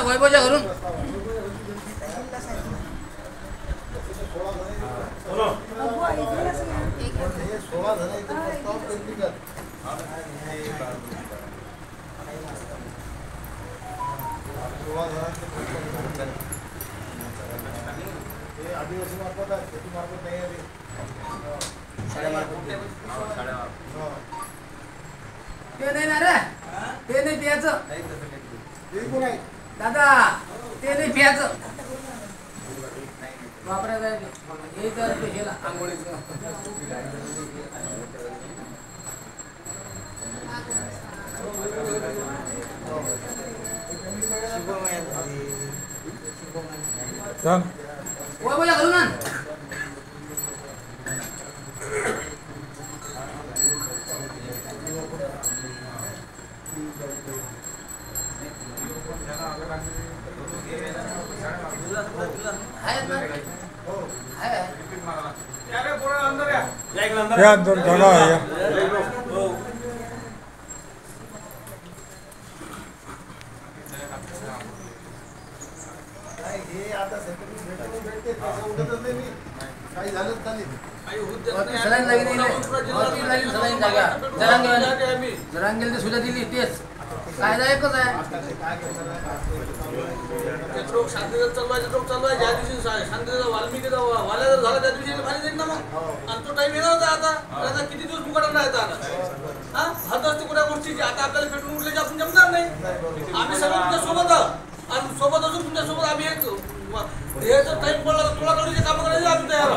वैभवच्या घरून आदिवासी मार्फत आहे, शेती मार्फत नाही आहे ते नाही ना रे, ते नाही प्यायचं दादा, ते नाही प्यायचं वापरायचं आहे हे तर गेला आंघोळीचं बोला घालू ना या दोन थोडा या हे आता भेटते पैसा उठतच नाही मी काही झालंच नाही सलाईन लागली सलाईन जागा जरांगेल ते सुद्धा दिली तेच कायदा एकच आहे रोग शांततेचा चालू आहे ज्या दिवशी शांततेचा वाल्मिकीचा वाल्या जर झाला त्या दिवशी भारी जाईल ना मग आणि तो टाइम येणार होता आता किती दिवस मुकाटा राहता आता हात असते कोणत्या गोष्टीची आता आपल्याला पेटून उठल्याची आपण जमणार नाही आम्ही सगळं तुमच्या सोबत आणि सोबत असून तुमच्यासोबत आम्ही एक हे जर टाइम पडला तर थोडा थोडीचे कामं करायचे आम्ही तयार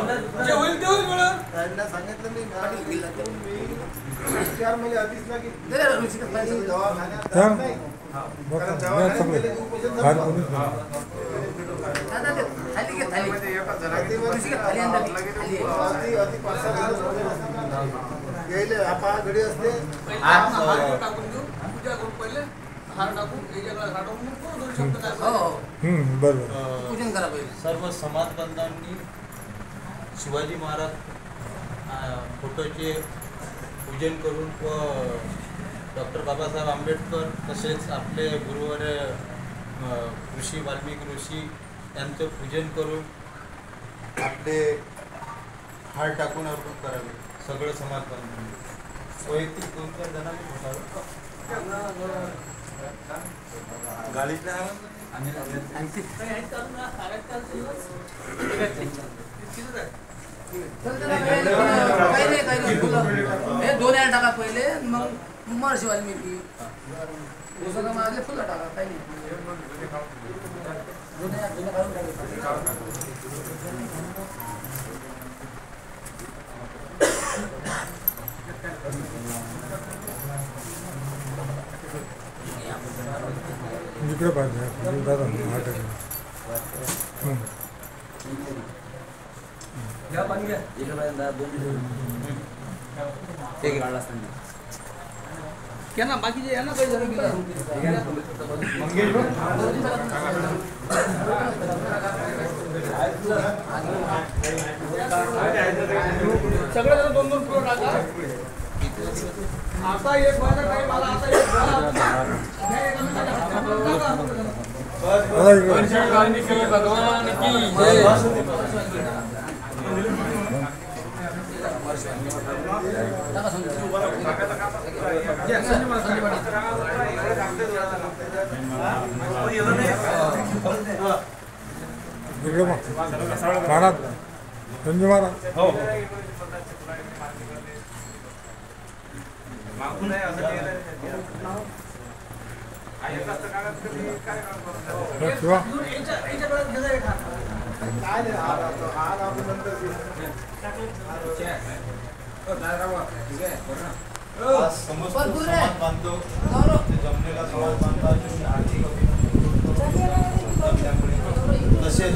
जे होईल ते होईल म्हणून सांगितलं मी चार महिने आधीच ना की घडी असते टाकून घेऊ पूजा करून पहिले हार टाकून पूजन करा पहिले सर्व समाज बांधवांनी शिवाजी महाराज फोटोचे पूजन करून व डॉक्टर बाबासाहेब आंबेडकर तसेच आपले गुरुवर्य ऋषी वाल्मिकी ऋषी यांचं पूजन करून आपले हार टाकून अर्पण करावे सगळं समाज बांधवांनी वैयक्तिक 2-4 जणांनी म्हणावं गाडीतल्या हे 2 यार टाका पहिले मग महर्षी वाल्मिकी मागे फुलं टाका काही नाही इकडे पाहिजे दादा क्या ना बाकी जे ना काही जरूर सगळे जण 2-2 किलो टाका आता एक महिना टाइम आला आता एक भगवान की जय इकडे महाराज संजय महाराज हो शिवा समस्त समाज बांधव जमलेला समाज बांधवांची आर्थिक तसेच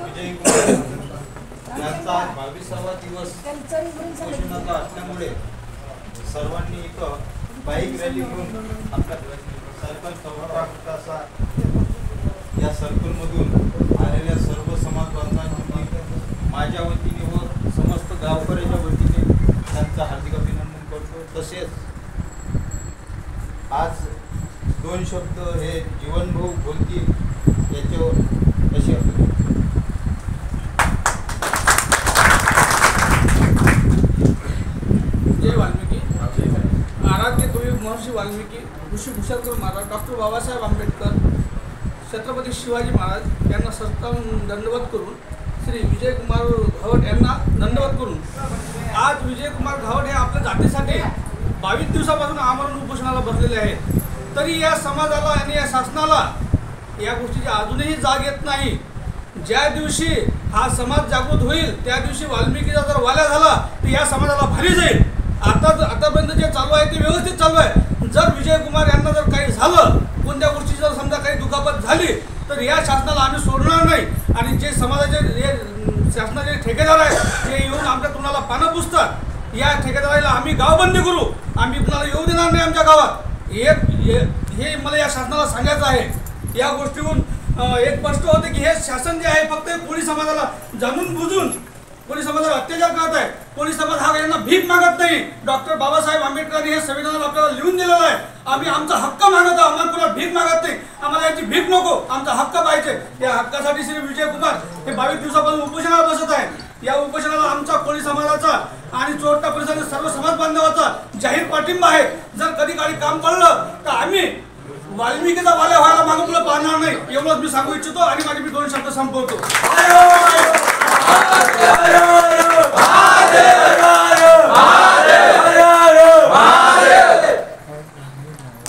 विजयी यांचा 22वा दिवस उपोषणाचा असल्यामुळे सर्वांनी इथं बाईक रॅली घेऊन आपल्या सर्कल चौकासा या सर्कलमधून आलेल्या सर्व समाज बांधवांची माझ्या वतीने व समस्त गावकऱ्याच्या वतीने त्यांचं हार्दिक अभिनंदन करतो. तसेच आज दोन शब्द हे जीवनभाऊ बोलतील याच्यावर अशी अपेक्षा. जय वाल्मिकी. आराध्य कवी महर्षी वाल्मिकी, ऋषी भूषणकर महाराज, डॉक्टर बाबासाहेब आंबेडकर, छत्रपती शिवाजी महाराज यांना सत्तावून दंडवत करून श्री विजयकुमार घावट यांना दंडवत करून आज विजयकुमार घावट हे आपल्या जातीसाठी 22 दिवसापासून आमरण उपोषणाला बसलेले आहेत. तरी या समाजाला आणि या शासनाला या गोष्टीची अजूनही जाग येत नाही. ज्या दिवशी हा समाज जागृत होईल त्या दिवशी वाल्मिकीचा जर वाल्या झाला तर या समाजाला भारी जाईल. आतापर्यंत जे चालू आहे ते व्यवस्थित चालू आहे. जर विजयकुमार यांना जर काही झालं, कोणत्या गोष्टीची जर समजा काही दुखापत झाली तर या शासनाला आम्ही सोडणार नाही. आणि जे समाजाचे शासनाचे ठेकेदार आहेत ते येऊन आमच्या तोंडाला पानं पुसतात, या ठेकेदाराला आम्ही गावबंदी करू, आम्ही कुणाला येऊ देणार नाही आमच्या गावात. हे मला या शासनाला सांगायचं आहे. या गोष्टीहून एक स्पष्ट होते की हे शासन जे आहे फक्त कोळी समाजाला जाणून बुजून कोळी समाजावर अत्याचार करत आहे. कोळी समाज हा यांना भीक मागत नाही. डॉक्टर बाबासाहेब आंबेडकरांनी हे संविधानात आपल्याला लिहून दिलेलं आहे. आम्ही आमचा हक्क मागत आहोत, आम्हाला कोणाला भीक मागत नाही. आम्हाला याची भीक नको, आमचा हक्क पाहिजे. या हक्कासाठी श्री विजयकुमार हे 22 दिवसापासून उपोषणाला बसत आहे. या उपोषणाला आमचा कोळी समाजाचा आणि चोरटा परिसरातील सर्व समाज बांधवाचा जाहीर पाठिंबा आहे. जर कधी काळी काम पडलं तर आम्ही वाल्मिकीचा वाल्या व्हायला मागं पुढे पाहणार नाही, एवढंच मी सांगू इच्छितो आणि माझे मी 2 शब्द संपवतो.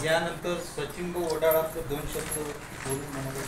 यानंतर सचिन भाऊ वडाळाचं 2 शब्द बोलून म्हणाले.